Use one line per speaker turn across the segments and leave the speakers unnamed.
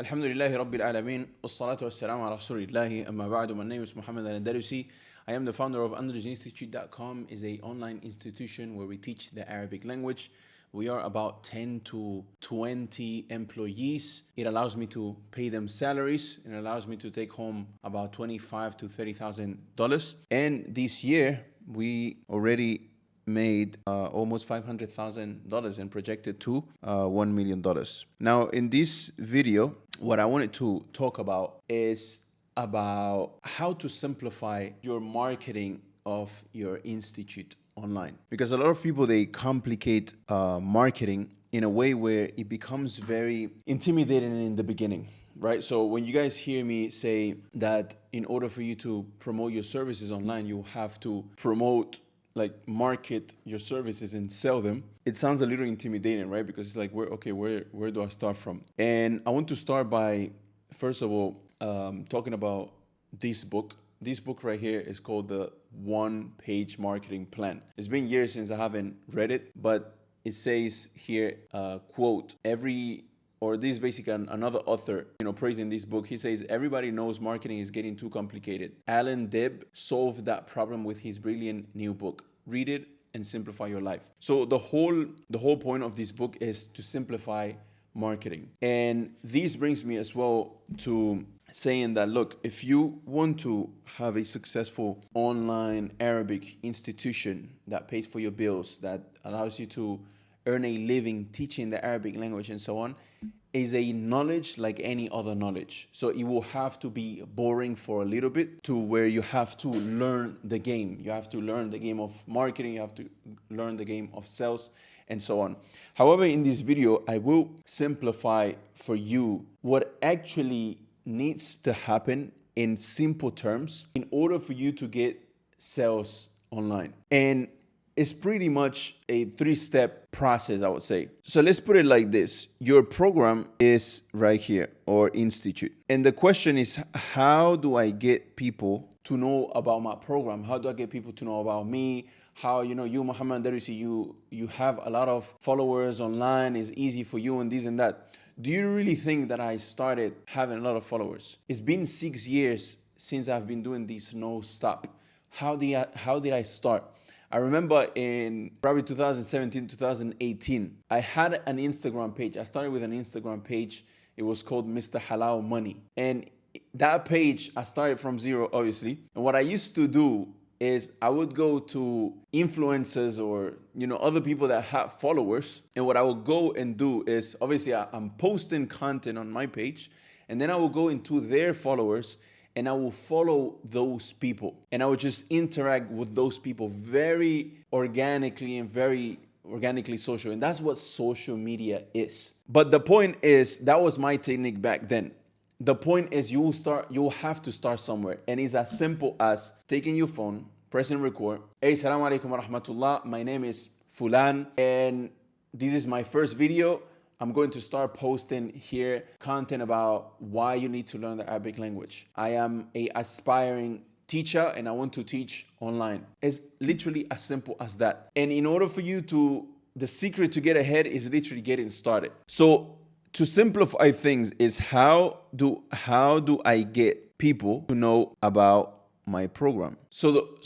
Alhamdulillahi Rabbil Alameen, wassalatu wassalamu ala Rasulillahi, amma ba'du. My name is Muhammad Al-Andalusi. I am the founder of AndalusInstitute.com, is an online institution where we teach the Arabic language. We are about 10 to 20 employees. It allows me to pay them salaries. It allows me to take home about $25,000 to $30,000. And this year, we already made almost $500,000 and projected to $1 million. Now, in this video, what I wanted to talk about is about how to simplify your marketing of your institute online. Because a lot of people, they complicate marketing in a way where it becomes very intimidating in the beginning. Right? So when you guys hear me say that in order for you to promote your services online, you have to market your services and sell them, it sounds a little intimidating, right? Because it's like, where do I start from? And I want to start by, first of all, talking about this book. This book right here is called the One-Page Marketing Plan. It's been years since I haven't read it, but it says here, quote, this is basically another author, praising this book. He says, everybody knows marketing is getting too complicated. Alan Deb solved that problem with his brilliant new book. Read it and simplify your life. So the whole point of this book is to simplify marketing. And this brings me as well to saying that, look, if you want to have a successful online Arabic institution that pays for your bills, that allows you to earn a living teaching the Arabic language and so on, is a knowledge like any other knowledge. So it will have to be boring for a little bit to where you have to learn the game. You have to learn the game of marketing. You have to learn the game of sales and so on. However, in this video, I will simplify for you what actually needs to happen in simple terms in order for you to get sales online. And it's pretty much a 3-step process, I would say. So let's put it like this. Your program is right here, or institute. And the question is, how do I get people to know about my program? How do I get people to know about me? How, you, Muhammad Darusi, you have a lot of followers online. It's easy for you and this and that. Do you really think that I started having a lot of followers? It's been 6 years since I've been doing this no-stop. How did I start? I remember in probably 2017, 2018, I had an Instagram page. I started with an Instagram page. It was called Mr. Halal Money. And that page, I started from zero, obviously. And what I used to do is I would go to influencers or, other people that have followers. And what I would go and do is, obviously, I'm posting content on my page. And then I will go into their followers and I will follow those people. And I will just interact with those people very organically and very organically social. And that's what social media is. But the point is, that was my technique back then. The point is you'll have to start somewhere. And it's as simple as taking your phone, pressing record. Hey, assalamu alaikum wa rahmatullah. My name is Fulan. And this is my first video. I'm going to start posting here content about why you need to learn the Arabic language. I am an aspiring teacher and I want to teach online. It's literally as simple as that. And in order for you the secret to get ahead is literally getting started. So to simplify things is how do I get people to know about my program? So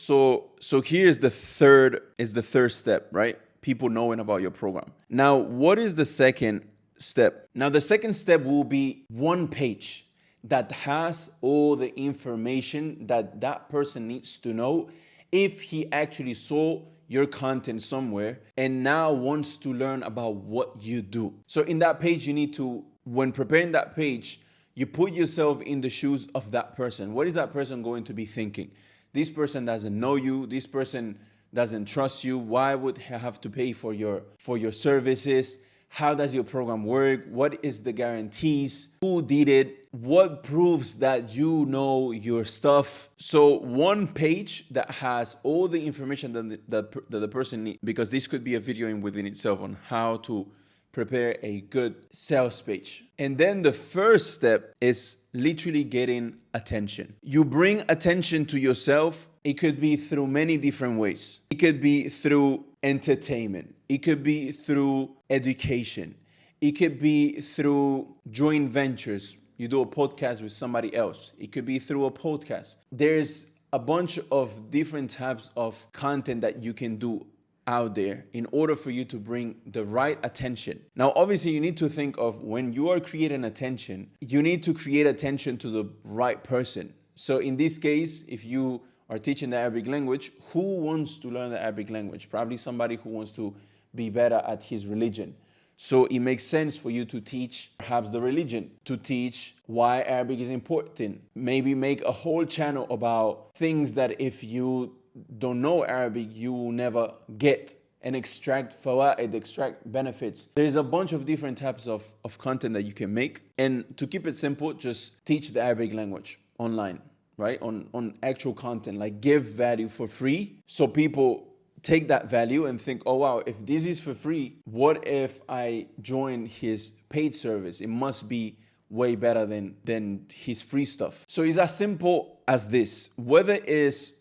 here's the third step, right? People knowing about your program. Now, what is the second step? Now, the second step will be one page that has all the information that person needs to know if he actually saw your content somewhere and now wants to learn about what you do. So in that page, you need to, when preparing that page, you put yourself in the shoes of that person. What is that person going to be thinking? This person doesn't know you. This person doesn't trust you. Why would he have to pay for your services? How does your program work? What is the guarantees? Who did it? What proves that you know your stuff? So one page that has all the information that the person needs, because this could be a video in within itself on how to prepare a good sales page. And then the first step is literally getting attention. You bring attention to yourself. It could be through many different ways. It could be through entertainment. It could be through education. It could be through joint ventures, you do a podcast with somebody else. It could be through a podcast. There's a bunch of different types of content that you can do out there in order for you to bring the right attention. Now, obviously, you need to think of when you are creating attention, you need to create attention to the right person. So in this case, if you are teaching the Arabic language, who wants to learn the Arabic language? Probably somebody who wants to be better at his religion. So it makes sense for you to teach perhaps the religion, to teach why Arabic is important. Maybe make a whole channel about things that if you don't know Arabic, you will never get, and extract fawaid, extract benefits. There's a bunch of different types of content that you can make. And to keep it simple, just teach the Arabic language online, right? On actual content, like give value for free. So people take that value and think, oh wow, if this is for free, what if I join his paid service? It must be way better than his free stuff. So it's as simple as this. Whether it's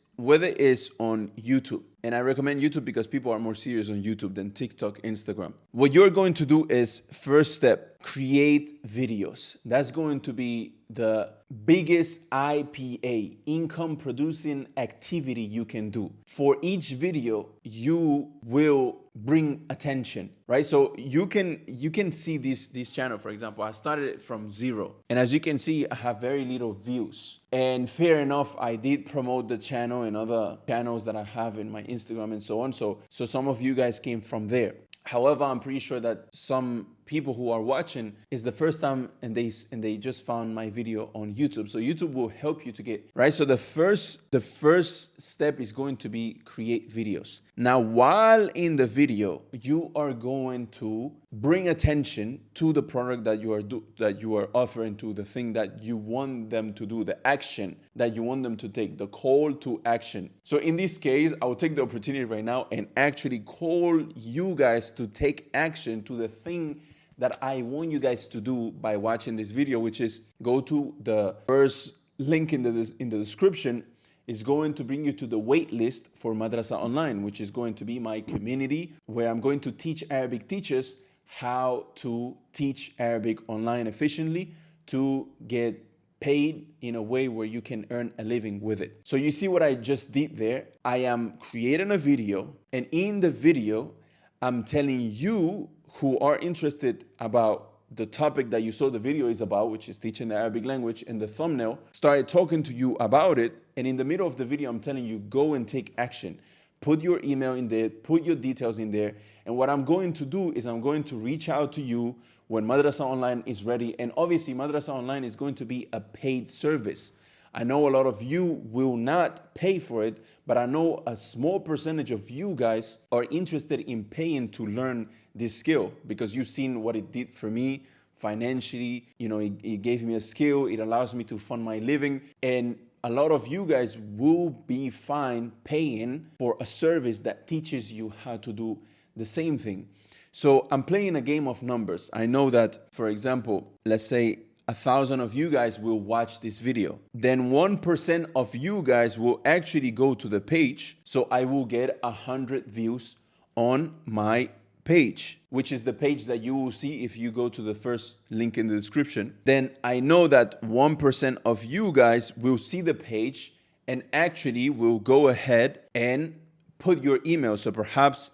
on YouTube, and I recommend YouTube because people are more serious on YouTube than TikTok, Instagram. What you're going to do is, first step, create videos. That's going to be the biggest IPA, income producing activity you can do. For each video, you will bring attention, right? So you can see this channel, for example. I started it from zero, and as you can see, I have very little views. And fair enough, I did promote the channel and other channels that I have in my Instagram and so on. So some of you guys came from there. However, I'm pretty sure that some people who are watching is the first time and they just found my video on YouTube. So YouTube will help you to get right. So the first step is going to be create videos. Now, while in the video, you are going to bring attention to the product that you are offering, to the thing that you want them to do, the action that you want them to take, the call to action. So in this case, I will take the opportunity right now and actually call you guys to take action to the thing that I want you guys to do by watching this video, which is go to the first link in the description. Is going to bring you to the wait list for Madrasa Online, which is going to be my community where I'm going to teach Arabic teachers how to teach Arabic online efficiently to get paid in a way where you can earn a living with it. So you see what I just did there? I am creating a video, and in the video, I'm telling you who are interested about the topic that you saw the video is about, which is teaching the Arabic language, and the thumbnail started talking to you about it. And in the middle of the video, I'm telling you, go and take action. Put your email in there, put your details in there. And what I'm going to do is I'm going to reach out to you when Madrasa Online is ready. And obviously, Madrasa Online is going to be a paid service. I know a lot of you will not pay for it, but I know a small percentage of you guys are interested in paying to learn this skill because you've seen what it did for me financially. You know, it gave me a skill. It allows me to fund my living. And a lot of you guys will be fine paying for a service that teaches you how to do the same thing. So I'm playing a game of numbers. I know that, for example, let's say 1,000 of you guys will watch this video. Then 1% of you guys will actually go to the page. So I will get 100 views on my page, which is the page that you will see if you go to the first link in the description. Then I know that 1% of you guys will see the page and actually will go ahead and put your email. So perhaps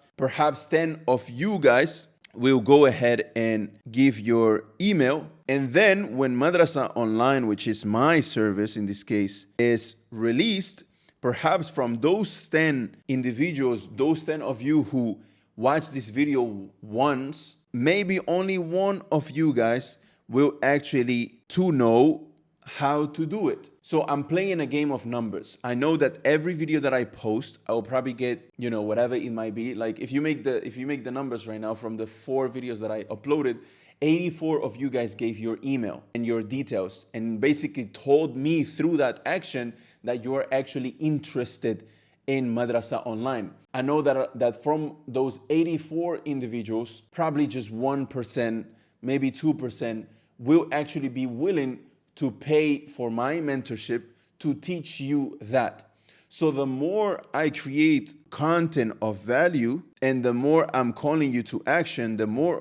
10 of you guys will go ahead and give your email. And then when Madrasa Online, which is my service in this case, is released, perhaps from those 10 individuals, those 10 of you who watch this video once, maybe only one of you guys will actually to know how to do it. So I'm playing a game of numbers. I know that every video that I post, I'll probably get, whatever it might be. Like if you make the numbers right now from the 4 videos that I uploaded, 84 of you guys gave your email and your details and basically told me through that action that you're actually interested in Madrasa Online. I know that from those 84 individuals, probably just 1%, maybe 2% will actually be willing to pay for my mentorship to teach you that. So the more I create content of value and the more I'm calling you to action, the more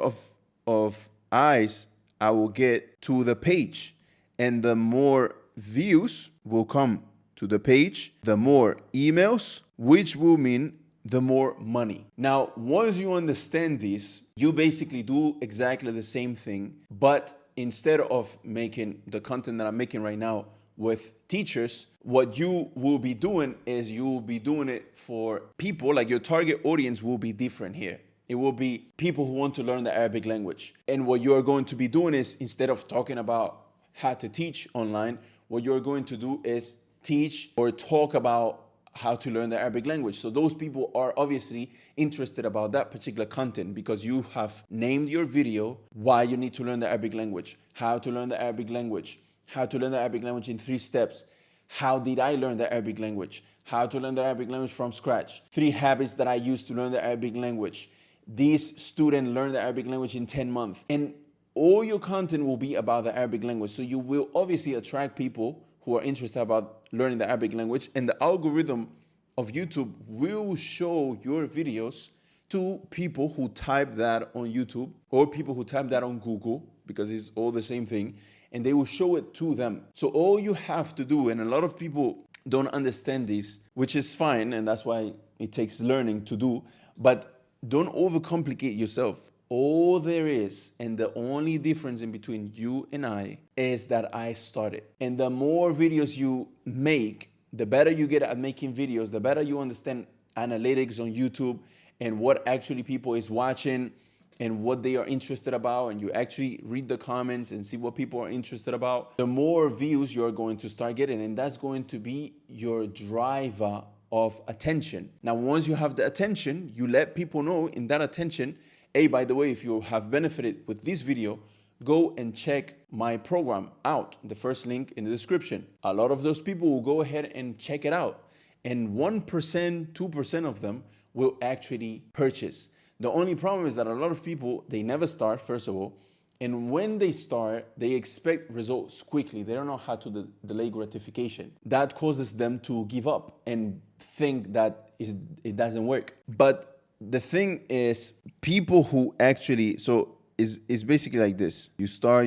of eyes I will get to the page. and the more views will come to the page, the more emails, which will mean the more money. Now, once you understand this, you basically do exactly the same thing, but instead of making the content that I'm making right now with teachers, what you will be doing is you will be doing it for people, like your target audience will be different here. It will be people who want to learn the Arabic language. And what you're going to be doing is, instead of talking about how to teach online, what you're going to do is teach or talk about how to learn the Arabic language. So those people are obviously interested about that particular content because you have named your video why you need to learn the Arabic language, how to learn the Arabic language, how to learn the Arabic language in 3 steps. How did I learn the Arabic language? How to learn the Arabic language from scratch. 3 habits that I use to learn the Arabic language. This student learned the Arabic language in 10 months. And all your content will be about the Arabic language. So you will obviously attract people who are interested about learning the Arabic language, and the algorithm of YouTube will show your videos to people who type that on YouTube or people who type that on Google, because it's all the same thing, and they will show it to them. So all you have to do, and a lot of people don't understand this, which is fine, and that's why it takes learning to do, but don't overcomplicate yourself. All there is, and the only difference in between you and I, is that I started. And the more videos you make, the better you get at making videos, the better you understand analytics on YouTube and what actually people is watching and what they are interested about, and you actually read the comments and see what people are interested about, the more views you're going to start getting, and that's going to be your driver of attention. Now, once you have the attention, you let people know in that attention, hey, by the way, if you have benefited with this video, go and check my program out, the first link in the description. A lot of those people will go ahead and check it out, and 1%, 2% of them will actually purchase. The only problem is that a lot of people, they never start, first of all, and when they start, they expect results quickly. They don't know how to delay gratification. That causes them to give up and think that it doesn't work. But the thing is, people who actually, so is basically like this. You start.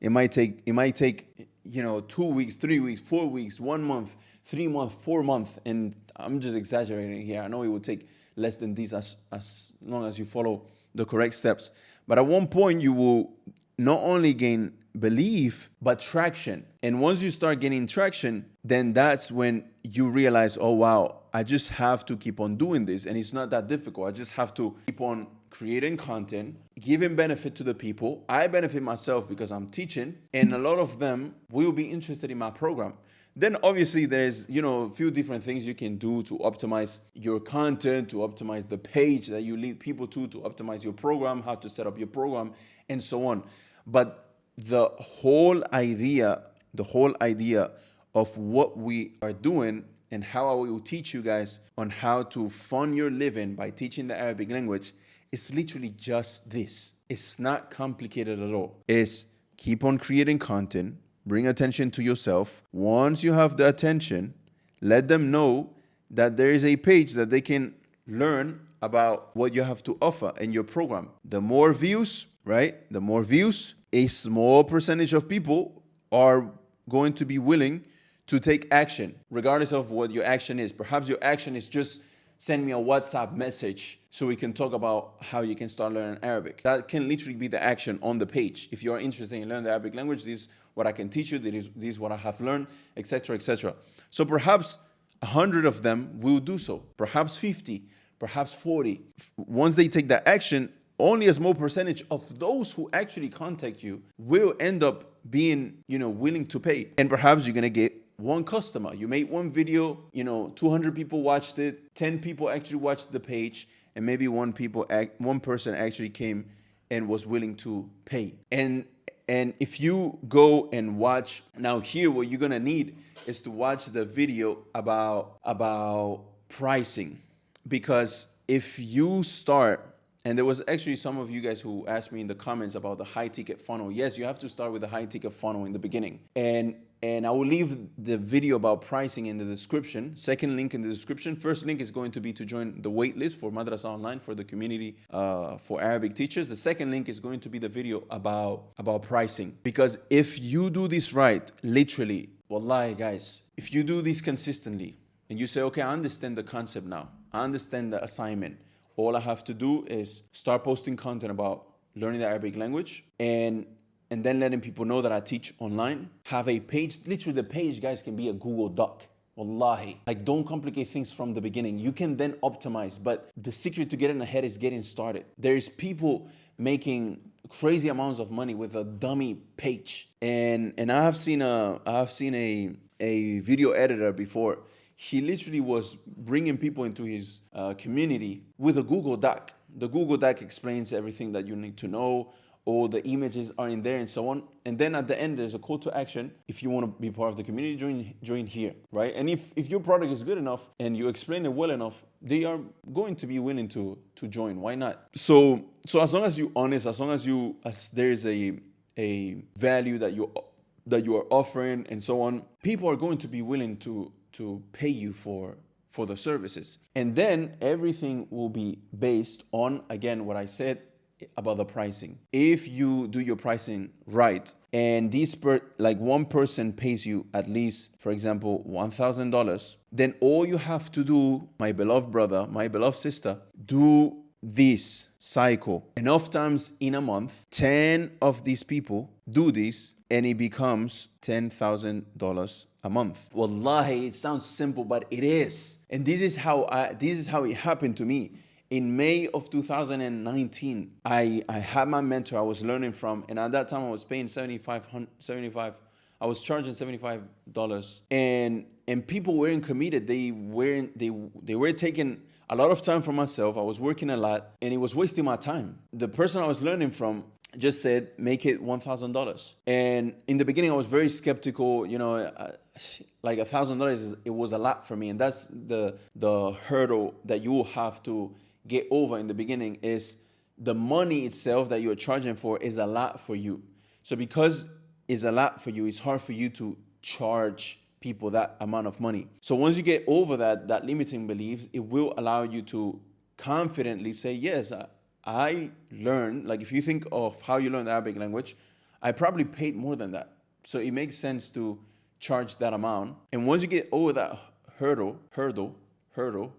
It might take 2 weeks, 3 weeks, 4 weeks, 1 month, 3 months, 4 months, and I'm just exaggerating here. I know it would take less than this as long as you follow the correct steps. But at one point, you will not only gain belief, but traction. And once you start gaining traction, then that's when you realize, oh, wow, I just have to keep on doing this. And it's not that difficult. I just have to keep on creating content, giving benefit to the people. I benefit myself because I'm teaching, and a lot of them will be interested in my program. Then obviously there's, a few different things you can do to optimize your content, to optimize the page that you lead people to optimize your program, how to set up your program, and so on. But the whole idea of what we are doing and how I will teach you guys on how to fund your living by teaching the Arabic language is literally just this. It's not complicated at all. It's keep on creating content, bring attention to yourself. Once you have the attention, let them know that there is a page that they can learn about what you have to offer in your program. The more views, right? The more views, a small percentage of people are going to be willing to take action, regardless of what your action is. Perhaps your action is just send me a WhatsApp message so we can talk about how you can start learning Arabic. That can literally be the action on the page. If you are interested in learning the Arabic language, this is what I can teach you, this is what I have learned, etc., etc. So perhaps 100 of them will do so, perhaps 50, perhaps 40. Once they take that action, only a small percentage of those who actually contact you will end up being, willing to pay. And perhaps you're going to get one customer. You made one video, 200 people watched it, 10 people actually watched the page, and maybe one person actually came and was willing to pay. And if you go and watch, now here what you're gonna need is to watch the video about pricing. Because if you start And there was actually some of you guys who asked me in the comments about the high ticket funnel. Yes, you have to start with the high ticket funnel in the beginning. And I will leave the video about pricing in the description. Second link in the description. First link is going to be to join the waitlist for Madrasa Online, for the community for Arabic teachers. The second link is going to be the video about pricing. Because if you do this right, literally, wallahi guys, if you do this consistently and you say, okay, I understand the concept now, I understand the assignment, all I have to do is start posting content about learning the Arabic language and then letting people know that I teach online. Have a page. Literally, the page, guys, can be a Google Doc. Wallahi. Like, don't complicate things from the beginning. You can then optimize. But the secret to getting ahead is getting started. There's people making crazy amounts of money with a dummy page. And I have seen a video editor before. He literally was bringing people into his community with a Google Doc. The Google Doc explains everything that you need to know. All the images are in there and so on. And then at the end, there's a call to action. If you want to be part of the community, join here, right? And if your product is good enough and you explain it well enough, they are going to be willing to join. Why not? So as long as you're honest, as long as there is a value that you are offering and so on, people are going to be willing to pay you for the services. And then everything will be based on, again, what I said about the pricing. If you do your pricing right, and one person pays you at least, for example, $1,000, then all you have to do, my beloved brother, my beloved sister, do this cycle enough times in a month. 10 of these people do this, and it becomes $10,000 a month. Wallahi, it sounds simple, but it is. And this is how it happened to me. In May of 2019, I had my mentor I was learning from, and at that time I was paying $75. I was charging $75, and people weren't committed. They were taking a lot of time from myself. I was working a lot, and it was wasting my time. The person I was learning from just said, make it $1,000. And in the beginning, I was very skeptical. Like $1,000, it was a lot for me, and that's the hurdle that you will have to get over in the beginning. Is the money itself that you're charging for is a lot for you. So because it's a lot for you, it's hard for you to charge people that amount of money. So once you get over that limiting beliefs, it will allow you to confidently say, yes, I learned, like if you think of how you learn the Arabic language, I probably paid more than that. So it makes sense to charge that amount. And once you get over that hurdle,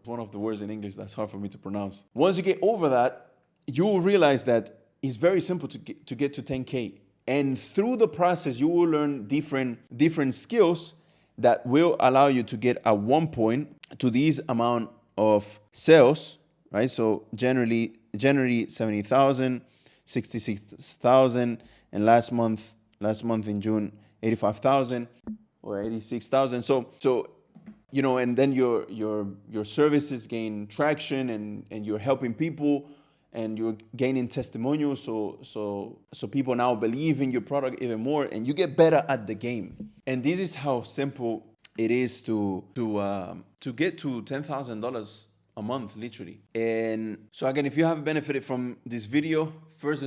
one of the words in English that's hard for me to pronounce. Once you get over that, you will realize that it's very simple to get to 10K. And through the process, you will learn different skills that will allow you to get at one point to these amount of sales, right? So generally 70,000, 66,000, and last month in June, 85,000 or 86,000. So and then your services gain traction, and you're helping people, and you're gaining testimonials. So people now believe in your product even more, and you get better at the game. And this is how simple it is to get to $10,000 a month, literally. And so again, if you have benefited from this video, first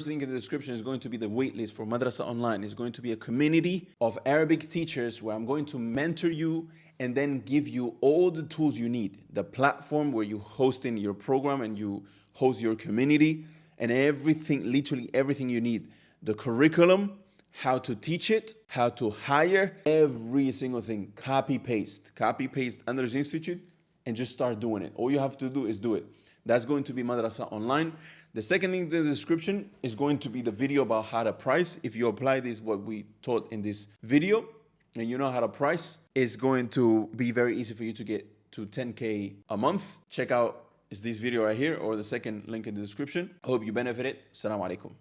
link in the description is going to be the waitlist for Madrasa Online. It's going to be a community of Arabic teachers where I'm going to mentor you and then give you all the tools you need. The platform where you host in your program and you host your community, and everything, literally everything you need. The curriculum, how to teach it, how to hire, every single thing. Copy paste under this institute, and just start doing it. All you have to do is do it. That's going to be Madrasa Online. The second link in the description is going to be the video about how to price. If you apply this, what we taught in this video, and you know how to price, it's going to be very easy for you to get to 10K a month. Check out this video right here or the second link in the description. I hope you benefited. Assalamu alaikum.